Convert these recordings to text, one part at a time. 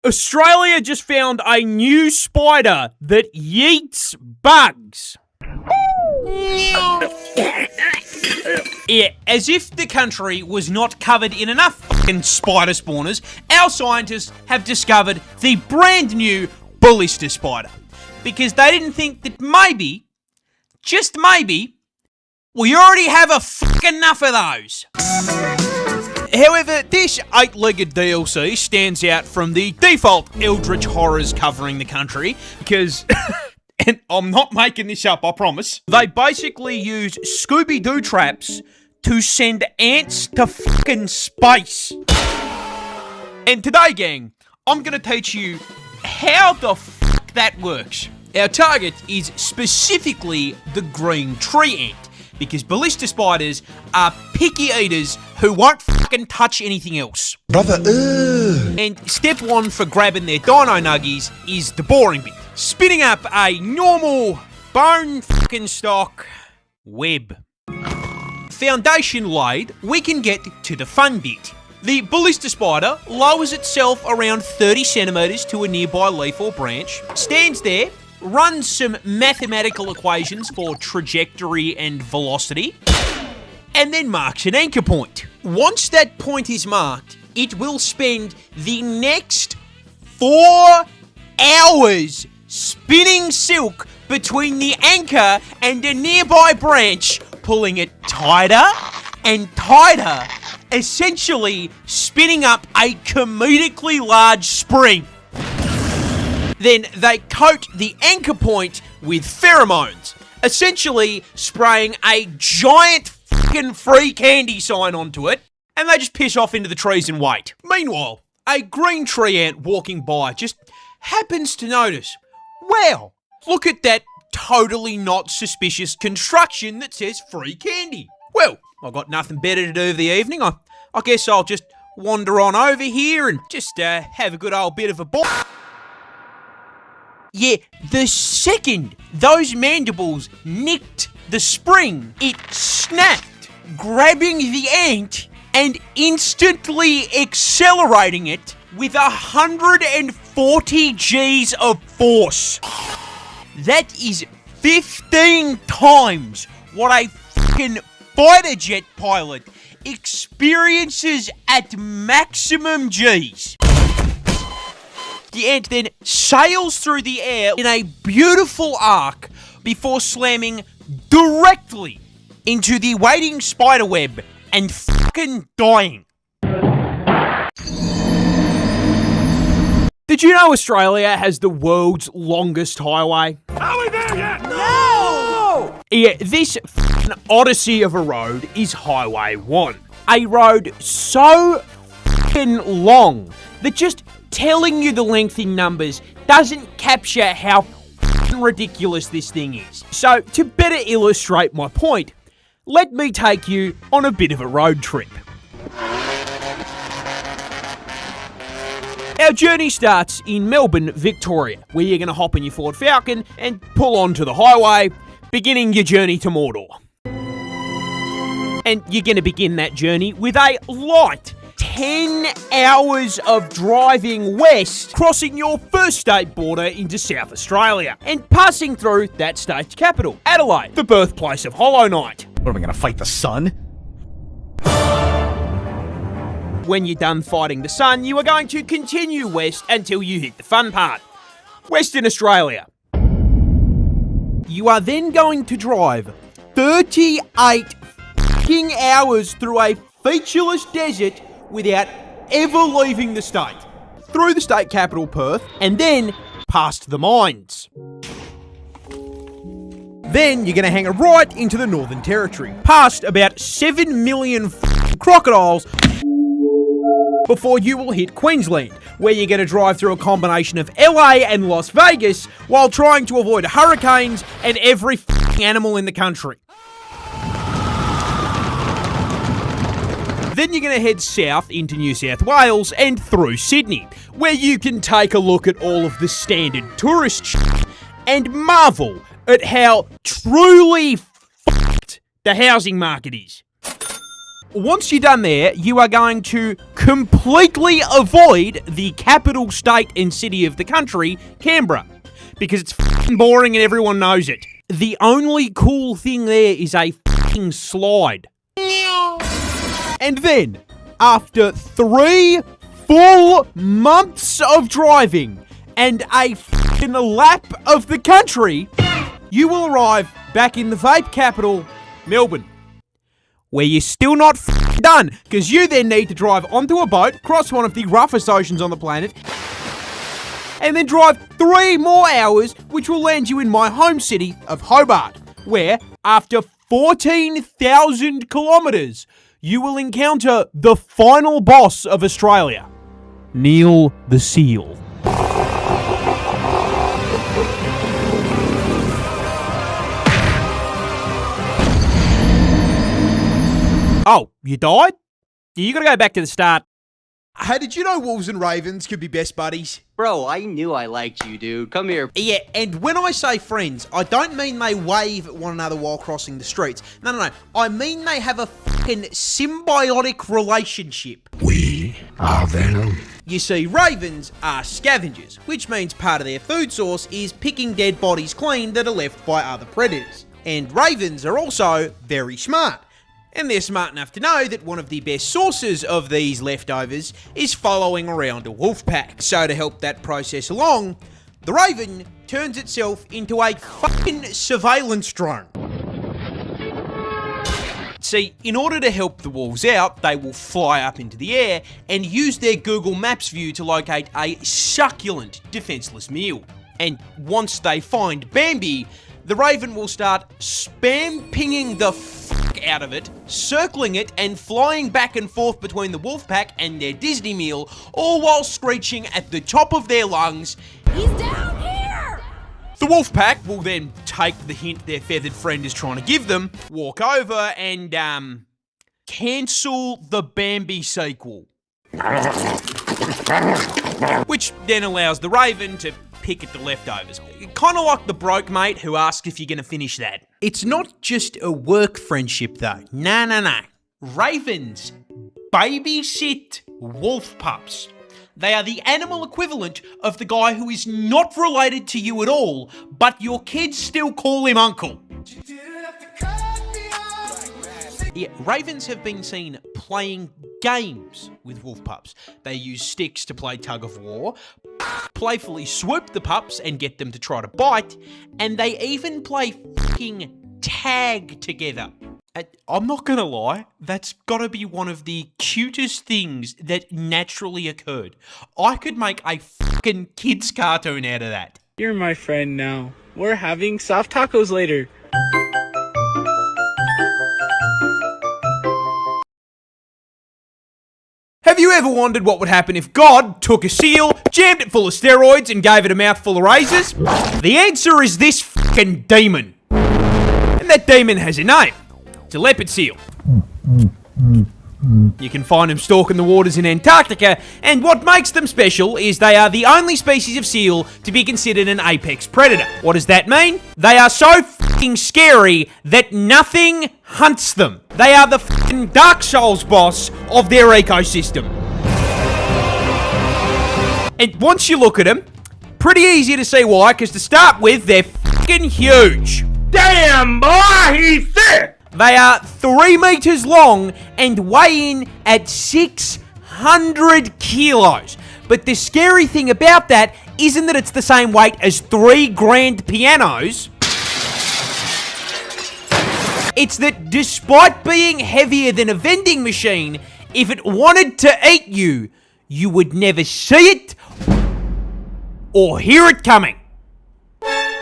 Australia just found a new spider that yeets bugs. Yeah, as if the country was not covered in enough fucking spider spawners, our scientists have discovered the brand new ballista spider. Because they didn't think that maybe, just maybe, we already have a fucking enough of those. However, this 8-legged DLC stands out from the default eldritch horrors covering the country because, and I'm not making this up, I promise, they basically use Scooby-Doo traps to send ants to fucking space. And today, gang, I'm gonna teach you how the fuck that works. Our target is specifically the green tree ant, because ballista spiders are picky eaters who won't fucking touch anything else. Brother, And step one for grabbing their dino nuggies is the boring bit. Spinning up a normal bone fucking stock web. Foundation laid, we can get to the fun bit. The ballista spider lowers itself around 30 centimeters to a nearby leaf or branch, stands there, runs some mathematical equations for trajectory and velocity, and then marks an anchor point. Once that point is marked, it will spend the next 4 hours spinning silk between the anchor and a nearby branch, pulling it tighter and tighter, essentially spinning up a comedically large spring. Then they coat the anchor point with pheromones, essentially spraying a giant fucking free candy sign onto it, and they just piss off into the trees and wait. Meanwhile, a green tree ant walking by just happens to notice, wow, look at that totally not suspicious construction that says free candy. Well, I've got nothing better to do for the evening. I guess I'll just wander on over here and just have a good old bit of a ball. Yeah, the second those mandibles nicked the spring, it snapped, grabbing the ant and instantly accelerating it with 140 Gs of force. That is 15 times what a fucking fighter jet pilot experiences at maximum Gs. The ant then sails through the air in a beautiful arc before slamming directly into the waiting spider web and fucking dying. Did you know Australia has the world's longest highway? Are we there yet? No! Yeah, this fucking odyssey of a road is Highway 1. A road so fucking long that just telling you the length in numbers doesn't capture how fucking ridiculous this thing is. So, to better illustrate my point, let me take you on a bit of a road trip. Our journey starts in Melbourne, Victoria, where you're going to hop in your Ford Falcon and pull onto the highway, beginning your journey to Mordor. And you're going to begin that journey with a light 10 hours of driving west, crossing your first state border into South Australia, and passing through that state's capital, Adelaide, the birthplace of Hollow Knight. What, am I gonna fight the sun? When you're done fighting the sun, you are going to continue west until you hit the fun part, Western Australia. You are then going to drive 38 fucking hours through a featureless desert without ever leaving the state, through the state capital Perth, and then past the mines. Then you're going to hang a right into the Northern Territory, past about 7 million crocodiles, before you will hit Queensland, where you're going to drive through a combination of LA and Las Vegas while trying to avoid hurricanes and every animal in the country. Then you're going to head south into New South Wales and through Sydney, where you can take a look at all of the standard tourist shit and marvel at how truly f***ed the housing market is. once you're done there, you are going to completely avoid the capital state and city of the country, Canberra, because it's f***ing boring and everyone knows it. The only cool thing there is a f***ing slide. And then, after 3 full months of driving and a f***ing lap of the country, you will arrive back in the vape capital, Melbourne, where you're still not f***ing done, because you then need to drive onto a boat, cross one of the roughest oceans on the planet, and then drive 3 more hours, which will land you in my home city of Hobart, where, after 14,000 kilometres, you will encounter the final boss of Australia, Neil the Seal. Oh, you died? You gotta go back to the start. Hey, did you know wolves and ravens could be best buddies? Bro, I knew I liked you, dude. Come here. Yeah, and when I say friends, I don't mean they wave at one another while crossing the streets. No. I mean they have a fucking symbiotic relationship. We are venom. You see, ravens are scavengers, which means part of their food source is picking dead bodies clean that are left by other predators. And ravens are also very smart. And they're smart enough to know that one of the best sources of these leftovers is following around a wolf pack. So to help that process along, the raven turns itself into a fucking surveillance drone. See, in order to help the wolves out, they will fly up into the air and use their Google Maps view to locate a succulent, defenseless meal. And once they find Bambi, the raven will start spam pinging the fuck out of it, circling it, and flying back and forth between the wolf pack and their Disney meal, all while screeching at the top of their lungs, "He's down here!" The wolf pack will then take the hint their feathered friend is trying to give them, walk over, and, cancel the Bambi sequel. Which then allows the raven to pick at the leftovers. Kind of like the broke mate who asks if you're going to finish that. It's not just a work friendship though. No. Ravens babysit wolf pups. They are the animal equivalent of the guy who is not related to you at all, but your kids still call him uncle. Yeah, ravens have been seen playing games with wolf pups. They use sticks to play tug of war, playfully swoop the pups and get them to try to bite, and they even play fucking tag together. I'm not gonna lie, that's gotta be one of the cutest things that naturally occurred. I could make a fucking kids cartoon out of that. You're my friend now. We're having soft tacos later. Have you ever wondered what would happen if God took a seal, jammed it full of steroids, and gave it a mouthful of razors? The answer is this fucking demon. And that demon has a name. It's a leopard seal. You can find them stalking the waters in Antarctica, and what makes them special is they are the only species of seal to be considered an apex predator. What does that mean? They are so fucking scary that nothing hunts them. They are the fucking Dark Souls boss of their ecosystem. And once you look at them, pretty easy to see why, because to start with, they're fucking huge. Damn, boy, he's thick! They are 3 meters long and weigh in at 600 kilos. But the scary thing about that isn't that it's the same weight as 3 grand pianos. It's that despite being heavier than a vending machine, if it wanted to eat you, you would never see it or hear it coming.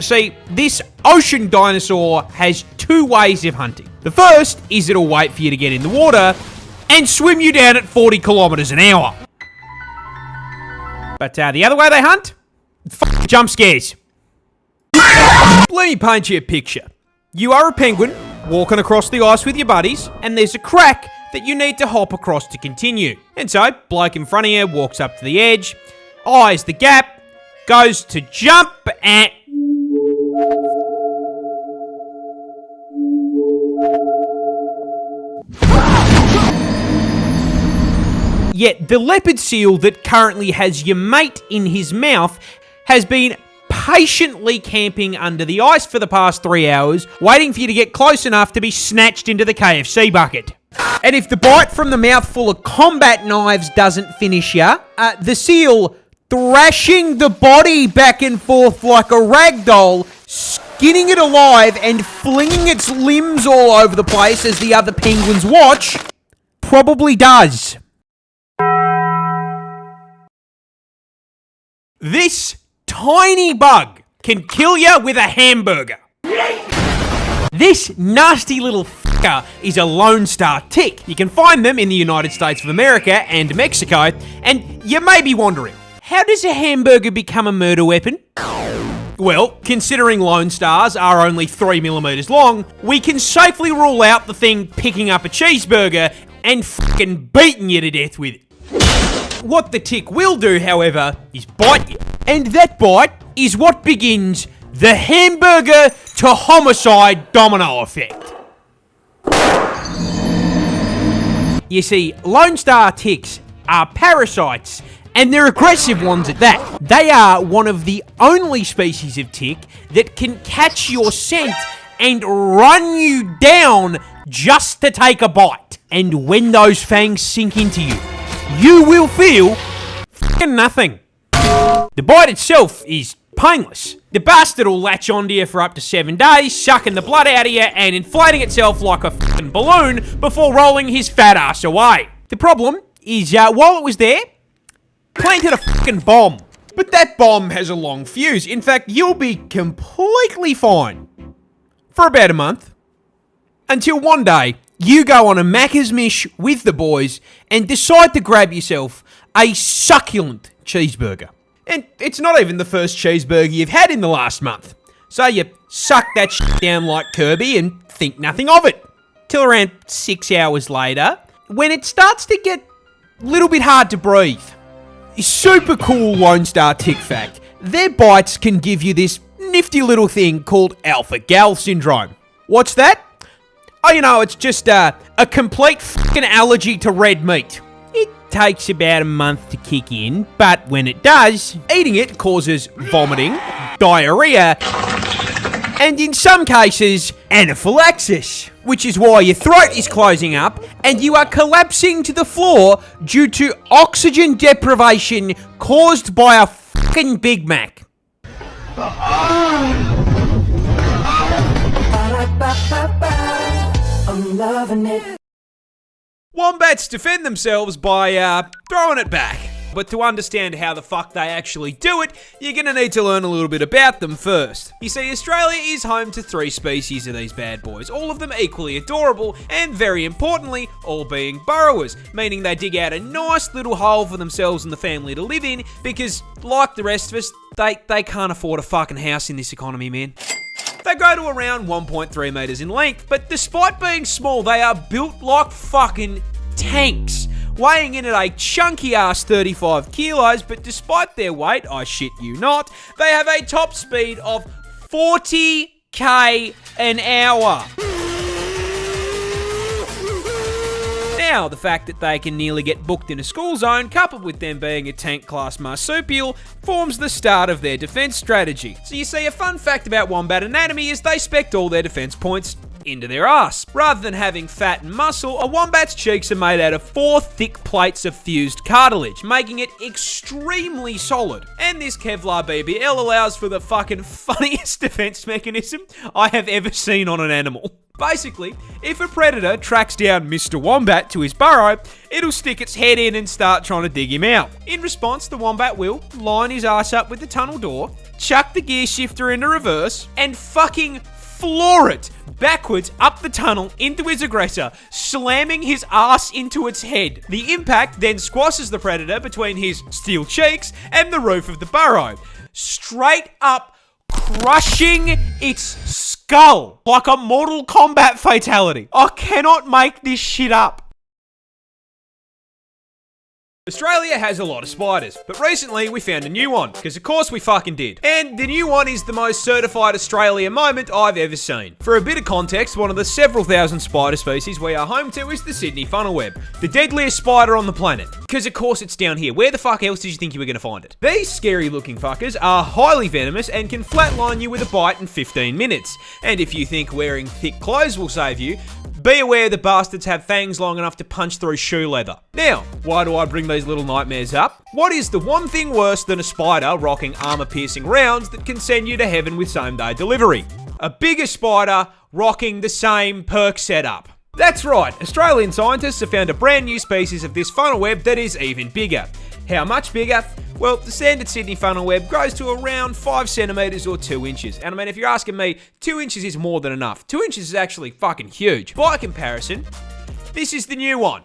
See, this ocean dinosaur has 2 ways of hunting. The first is it'll wait for you to get in the water and swim you down at 40 kilometers an hour. But the other way they hunt? Jump scares. Let me paint you a picture. You are a penguin walking across the ice with your buddies, and there's a crack that you need to hop across to continue. And so, bloke in front of you walks up to the edge, eyes the gap, goes to jump, and... Yet the leopard seal that currently has your mate in his mouth has been patiently camping under the ice for the past 3 hours, waiting for you to get close enough to be snatched into the KFC bucket. And if the bite from the mouthful of combat knives doesn't finish ya, the seal thrashing the body back and forth like a rag doll, skinning it alive and flinging its limbs all over the place as the other penguins watch, probably does. This tiny bug can kill you with a hamburger. This nasty little fucker is a Lone Star tick. You can find them in the United States of America and Mexico, and you may be wondering, how does a hamburger become a murder weapon? Well, considering Lone Stars are only 3mm long, we can safely rule out the thing picking up a cheeseburger and fucking beating you to death with it. What the tick will do, however, is bite you. And that bite is what begins the hamburger to homicide domino effect. You see, Lone Star ticks are parasites, and they're aggressive ones at that. They are one of the only species of tick that can catch your scent and run you down just to take a bite. And when those fangs sink into you, you will feel fucking nothing. The bite itself is painless. The bastard will latch onto you for up to 7 days, sucking the blood out of you and inflating itself like a fucking balloon before rolling his fat ass away. The problem is, while it was there, planted a fucking bomb. But that bomb has a long fuse. In fact, you'll be completely fine for about a month. Until one day, you go on a Macca's Mish with the boys and decide to grab yourself a succulent cheeseburger. And it's not even the first cheeseburger you've had in the last month. So you suck that shit down like Kirby and think nothing of it. Till around 6 hours later, when it starts to get a little bit hard to breathe. Super cool Lone Star tick fact. Their bites can give you this nifty little thing called alpha-gal syndrome. What's that? Oh, you know, it's just a complete fucking allergy to red meat. It takes about a month to kick in, but when it does, eating it causes vomiting, diarrhea, and in some cases, anaphylaxis, which is why your throat is closing up and you are collapsing to the floor due to oxygen deprivation caused by a fucking Big Mac. I'm loving it. Wombats defend themselves by throwing it back. But to understand how the fuck they actually do it, you're gonna need to learn a little bit about them first. You see, Australia is home to 3 species of these bad boys, all of them equally adorable, and very importantly, all being burrowers, meaning they dig out a nice little hole for themselves and the family to live in, because, like the rest of us, they can't afford a fucking house in this economy, man. They grow to around 1.3 meters in length, but despite being small, they are built like fucking tanks, weighing in at a chunky ass 35 kilos, but despite their weight, I shit you not, they have a top speed of 40k an hour. Now, the fact that they can nearly get booked in a school zone, coupled with them being a tank-class marsupial, forms the start of their defense strategy. So you see, a fun fact about wombat anatomy is they spect all their defense points into their ass. Rather than having fat and muscle, a wombat's cheeks are made out of 4 thick plates of fused cartilage, making it extremely solid. And this Kevlar BBL allows for the fucking funniest defense mechanism I have ever seen on an animal. Basically, if a predator tracks down Mr. Wombat to his burrow, it'll stick its head in and start trying to dig him out. In response, the wombat will line his ass up with the tunnel door, chuck the gear shifter into reverse, and fucking floor it backwards up the tunnel into his aggressor, slamming his ass into its head. The impact then squashes the predator between his steel cheeks and the roof of the burrow, straight up crushing its skull like a Mortal Kombat fatality. I cannot make this shit up. Australia has a lot of spiders, but recently we found a new one, because of course we fucking did. And the new one is the most certified Australia moment I've ever seen. For a bit of context, one of the several thousand spider species we are home to is the Sydney funnelweb, the deadliest spider on the planet. Because of course it's down here. Where the fuck else did you think you were going to find it? These scary looking fuckers are highly venomous and can flatline you with a bite in 15 minutes. And if you think wearing thick clothes will save you, be aware the bastards have fangs long enough to punch through shoe leather. Now, why do I bring these little nightmares up? What is the one thing worse than a spider rocking armor-piercing rounds that can send you to heaven with same-day delivery? A bigger spider rocking the same perk setup. That's right, Australian scientists have found a brand new species of this funnel web that is even bigger. How much bigger? Well, the standard Sydney funnel web grows to around 5 centimetres or 2 inches. And I mean, if you're asking me, 2 inches is more than enough. 2 inches is actually fucking huge. By comparison, this is the new one.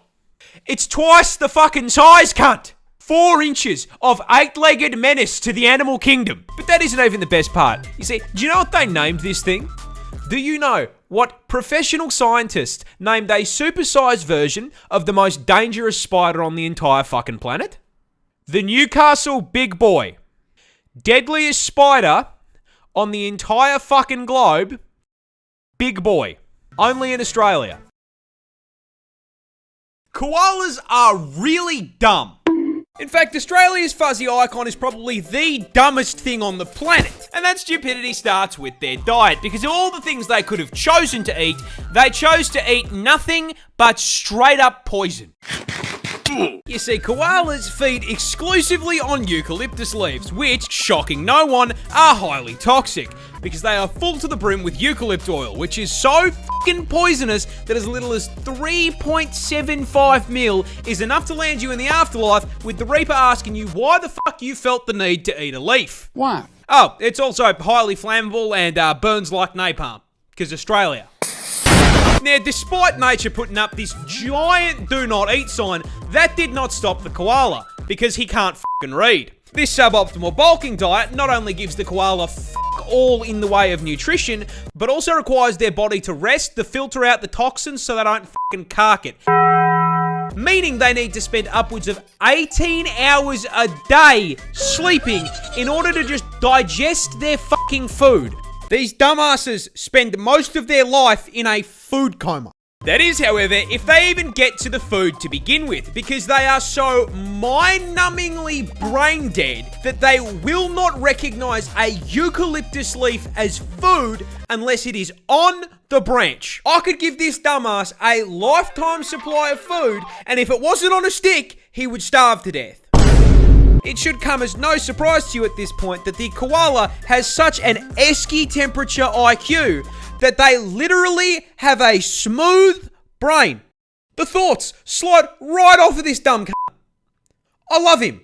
It's twice the fucking size, cunt! 4 inches of 8-legged menace to the animal kingdom. But that isn't even the best part. You see, do you know what they named this thing? Do you know what professional scientists named a supersized version of the most dangerous spider on the entire fucking planet? The Newcastle Big Boy. Deadliest spider on the entire fucking globe. Big Boy. Only in Australia. Koalas are really dumb. In fact, Australia's fuzzy icon is probably the dumbest thing on the planet. And that stupidity starts with their diet, because of all the things they could have chosen to eat, they chose to eat nothing but straight up poison. You see, koalas feed exclusively on eucalyptus leaves, which, shocking no one, are highly toxic, because they are full to the brim with eucalypt oil, which is so fucking poisonous that as little as 3.75 mil is enough to land you in the afterlife, with the Reaper asking you why the fuck you felt the need to eat a leaf. Why? Oh, it's also highly flammable and burns like napalm, because Australia. Now, despite nature putting up this giant do not eat sign, that did not stop the koala, because he can't fucking read. This suboptimal bulking diet not only gives the koala all in the way of nutrition, but also requires their body to rest to filter out the toxins so they don't fucking cark it. Meaning they need to spend upwards of 18 hours a day sleeping in order to just digest their fucking food. These dumbasses spend most of their life in a food coma. That is, however, if they even get to the food to begin with, because they are so mind-numbingly brain dead that they will not recognize a eucalyptus leaf as food unless it is on the branch. I could give this dumbass a lifetime supply of food, and if it wasn't on a stick, he would starve to death. It should come as no surprise to you at this point that the koala has such an esky temperature IQ that they literally have a smooth brain. The thoughts slide right off of this dumb cunt. I love him.